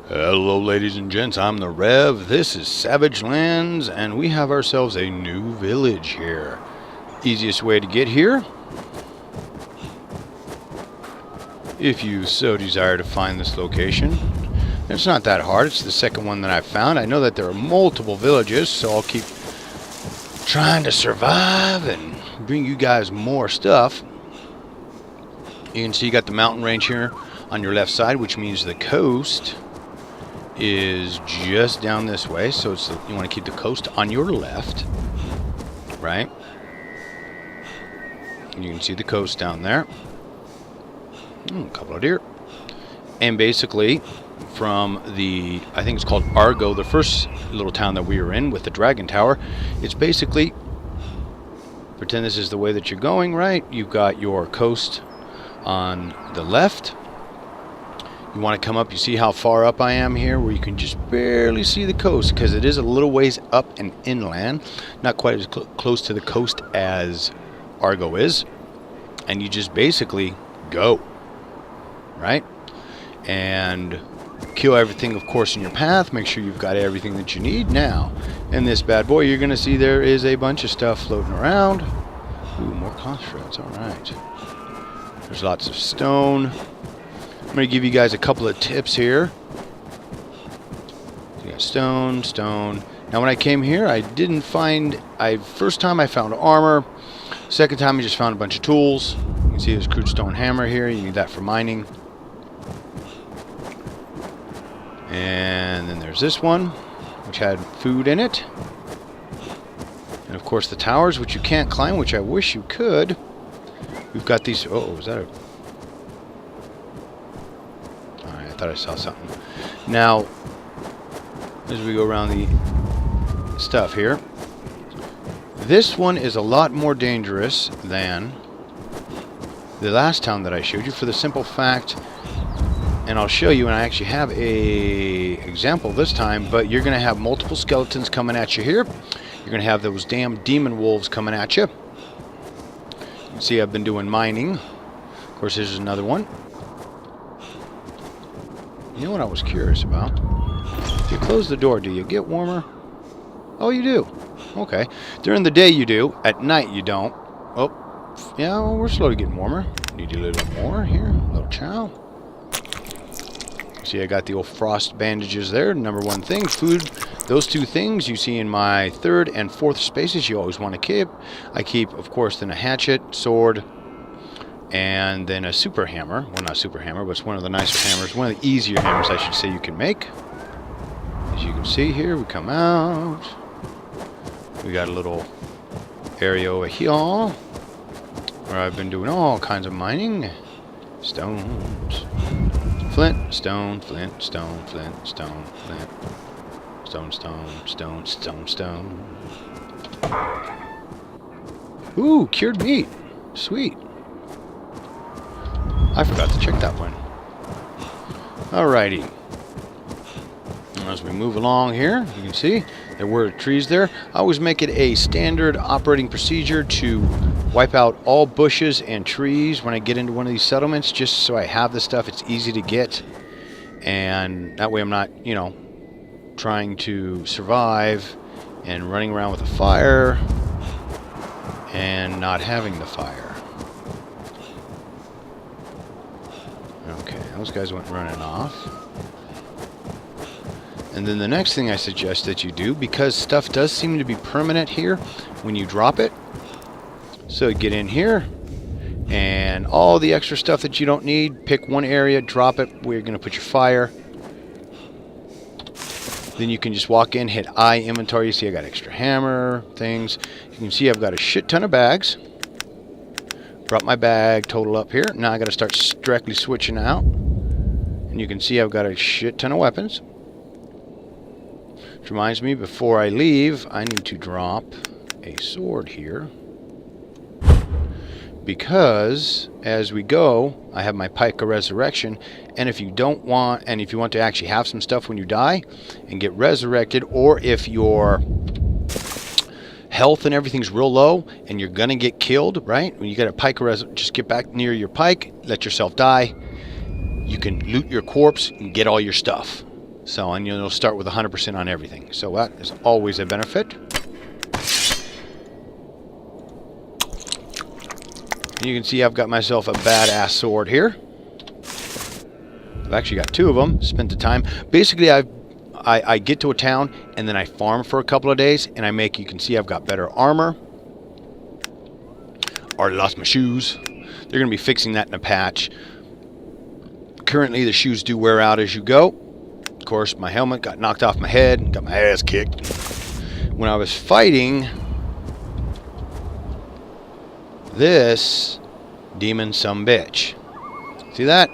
Hello ladies and gents, I'm the Rev, this is Savage Lands, and we have ourselves a new village here. Easiest way to get here, if you so desire to find this location. It's not that hard, it's the second one that I found. I know that there are multiple villages, so I'll keep trying to survive and bring you guys more stuff. You can see you got the mountain range here on your left side, which means the coast is just down this way, so it's you want to keep the coast on your left, right? And you can see the coast down there. A couple of deer. And basically, from the, I think it's called Argo, the first little town that we were in with the Dragon Tower, it's basically, pretend this is the way that you're going, right? You've got your coast on the left. You want to come up, you see how far up I am here, where you can just barely see the coast, because it is a little ways up and inland, not quite as close to the coast as Argo is, and you just basically go, right? And kill everything, of course, in your path. Make sure you've got everything that you need. Now, in this bad boy, you're going to see there is a bunch of stuff floating around. Ooh, more conch shreds, alright. There's lots of stone. I'm going to give you guys a couple of tips here. You got stone, stone. Now when I came here, I didn't find, first time I found armor. Second time I just found a bunch of tools. You can see this crude stone hammer here. You need that for mining. And then there's this one, which had food in it. And of course the towers, which you can't climb, which I wish you could. We've got these, oh, is that a... I thought I saw something. Now, as we go around the stuff here, this one is a lot more dangerous than the last town that I showed you, for the simple fact, and I'll show you, and I actually have a example this time, but you're going to have multiple skeletons coming at you here. You're going to have those damn demon wolves coming at you. You can see I've been doing mining. Of course, here's another one. You know what I was curious about? If you close the door, do you get warmer? Oh, you do. Okay. During the day you do. At night you don't. Oh, yeah, well, we're slowly getting warmer. Need a little more here. A little chow. See, I got the old frost bandages there. Number one thing, food. Those two things you see in my third and fourth spaces you always want to keep. I keep, of course, then a hatchet, sword, and then a super hammer. Well, not super hammer, but it's one of the nicer hammers. One of the easier hammers, I should say, you can make. As you can see here, we come out. We got a little area over here where I've been doing all kinds of mining. Stones. Flint, stone, flint, stone, flint, stone, flint. Stone, stone, stone, stone, stone. Ooh, cured meat. Sweet. I forgot to check that one. Alrighty. As we move along here, you can see there were trees there. I always make it a standard operating procedure to wipe out all bushes and trees when I get into one of these settlements, just so I have the stuff. It's easy to get, and that way I'm not, you know, trying to survive and running around with a fire and not having the fire. Okay, those guys went running off. And then the next thing I suggest that you do, because stuff does seem to be permanent here when you drop it. So get in here, and all the extra stuff that you don't need, pick one area, drop it where you're going to put your fire. Then you can just walk in, hit I inventory. You see I got extra hammer, things. You can see I've got a shit ton of bags. Brought my bag total up here. Now I got to start directly switching out. And you can see I've got a shit ton of weapons. Which reminds me, before I leave, I need to drop a sword here. Because as we go, I have my Pike of Resurrection, and if you don't want, and if you want to actually have some stuff when you die and get resurrected, or if your health and everything's real low and you're gonna get killed, right? When you get a Pike of Resurrection, just get back near your pike, let yourself die. You can loot your corpse and get all your stuff. So, and you'll start with 100% on everything. So that is always a benefit. You can see I've got myself a badass sword here. I've actually got 2 of them. Spent the time. Basically, I get to a town and then I farm for a couple of days and I make, you can see I've got better armor. Already lost my shoes. They're going to be fixing that in a patch. Currently, the shoes do wear out as you go. Of course, my helmet got knocked off my head, got my ass kicked. When I was fighting this demon sumbitch. See that?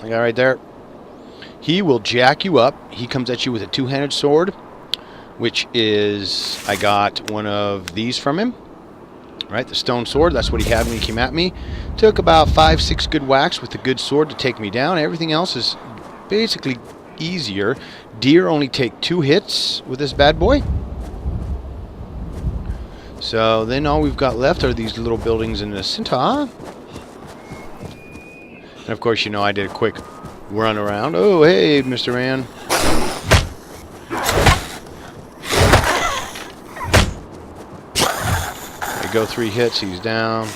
I got right there. He will jack you up. He comes at you with a 2-handed sword, which is, I got one of these from him. Right, the stone sword, that's what he had when he came at me. Took about 5-6 good whacks with the good sword to take me down. Everything else is basically easier. Deer only take 2 hits with this bad boy. So then all we've got left are these little buildings in the center. And of course, you know, I did a quick run around. Oh, hey, Mr. Man. Go 3 hits, he's down.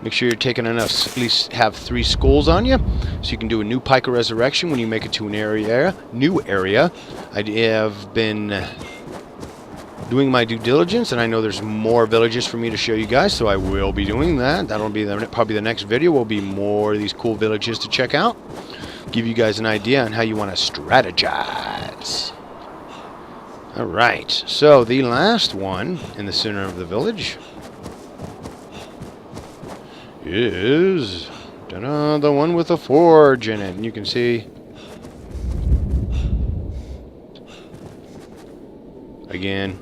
Make sure you're taking enough, at least have 3 skulls on you, so you can do a new Pike of Resurrection when you make it to an new area. I have been doing my due diligence, and I know there's more villages for me to show you guys, so I will be doing that. That'll be probably the next video. Will be more of these cool villages to check out. Give you guys an idea on how you want to strategize. Alright, so the last one in the center of the village is the one with the forge in it. And you can see, again,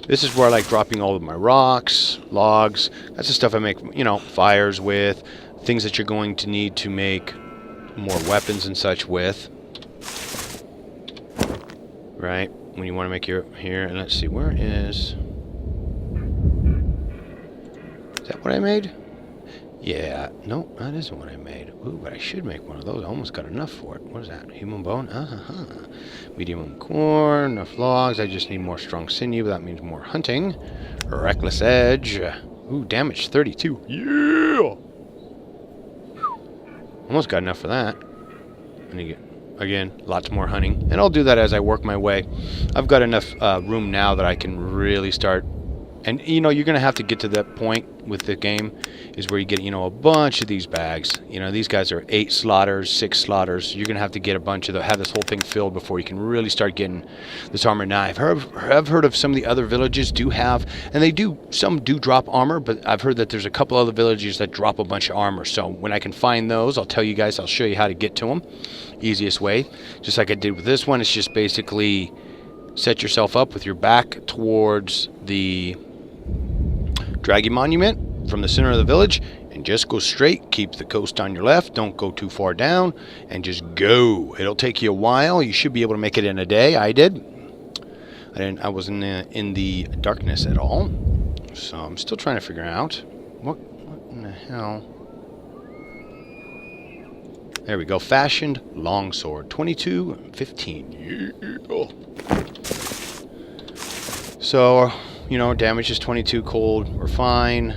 this is where I like dropping all of my rocks, logs. That's the stuff I make, you know, fires with, things that you're going to need to make more weapons and such with. Right? When you want to make your here, and let's see, where is that what I made? Yeah, no, that isn't what I made. Ooh, but I should make one of those. I almost got enough for it. What is that? Human bone? Medium corn, enough logs. I just need more strong sinew. That means more hunting. Reckless edge. Ooh, damage 32. Yeah! Almost got enough for that. And you get, again, lots more hunting. And I'll do that as I work my way. I've got enough room now that I can really start. And, you know, you're going to have to get to that point with the game is where you get, you know, a bunch of these bags. You know, these guys are 8 slaughters, 6 slaughters. You're going to have to get a bunch of them, have this whole thing filled before you can really start getting this armor. Now, I've heard of some of the other villages do have, and they do, some do drop armor, but I've heard that there's a couple other villages that drop a bunch of armor. So when I can find those, I'll tell you guys, I'll show you how to get to them. Easiest way, just like I did with this one, it's just basically set yourself up with your back towards the Dragon Monument from the center of the village and just go straight. Keep the coast on your left. Don't go too far down and just go. It'll take you a while. You should be able to make it in a day. I did. I wasn't in the darkness at all. So I'm still trying to figure out what in the hell. There we go. Fashioned longsword. 22-15. Yeah. So, you know, damage is 22, cold, we're fine.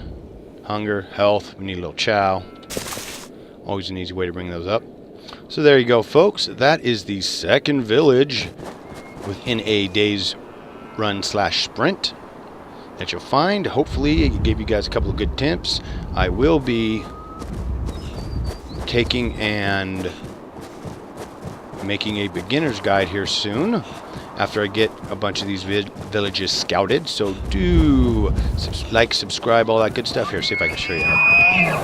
Hunger, health, we need a little chow. Always an easy way to bring those up. So there you go, folks. That is the second village within a day's run / sprint that you'll find. Hopefully, it gave you guys a couple of good tips. I will be taking and making a beginner's guide here soon after I get a bunch of these villages scouted. So do like, subscribe, all that good stuff. Here, see if I can show you how.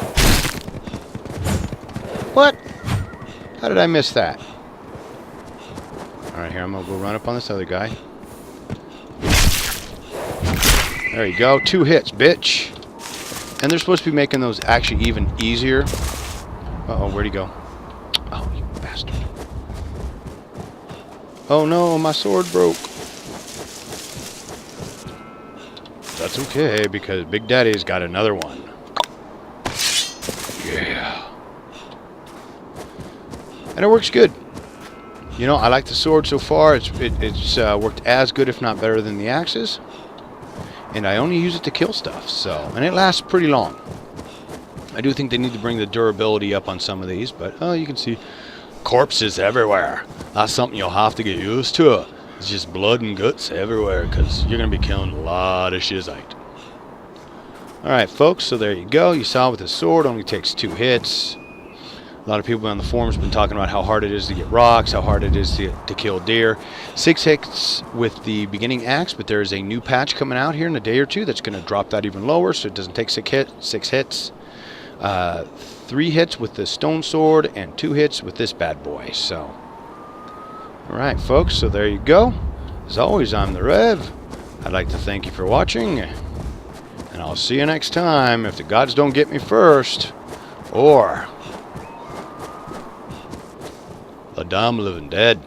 What? How did I miss that? Alright, here, I'm gonna go run up on this other guy. There you go, 2 hits, bitch. And they're supposed to be making those actually even easier. Uh-oh, where'd he go? Oh, you bastard. Oh no, my sword broke. That's okay, because Big Daddy's got another one. Yeah. And it works good. You know, I like the sword so far. It's worked as good, if not better, than the axes. And I only use it to kill stuff, so... And it lasts pretty long. I do think they need to bring the durability up on some of these, but, oh, you can see corpses everywhere. That's something you'll have to get used to. It's just blood and guts everywhere, because you're going to be killing a lot of shizite. Alright, folks, so there you go. You saw with the sword, only takes 2 hits. A lot of people on the forums have been talking about how hard it is to get rocks, how hard it is to kill deer. 6 hits with the beginning axe, but there is a new patch coming out here in a day or 2 that's going to drop that even lower, so it doesn't take 6 hits. 3 hits with the stone sword and 2 hits with this bad boy. So, alright, folks, so there you go. As always, I'm the Rev. I'd like to thank you for watching, and I'll see you next time if the gods don't get me first, or the damn living dead.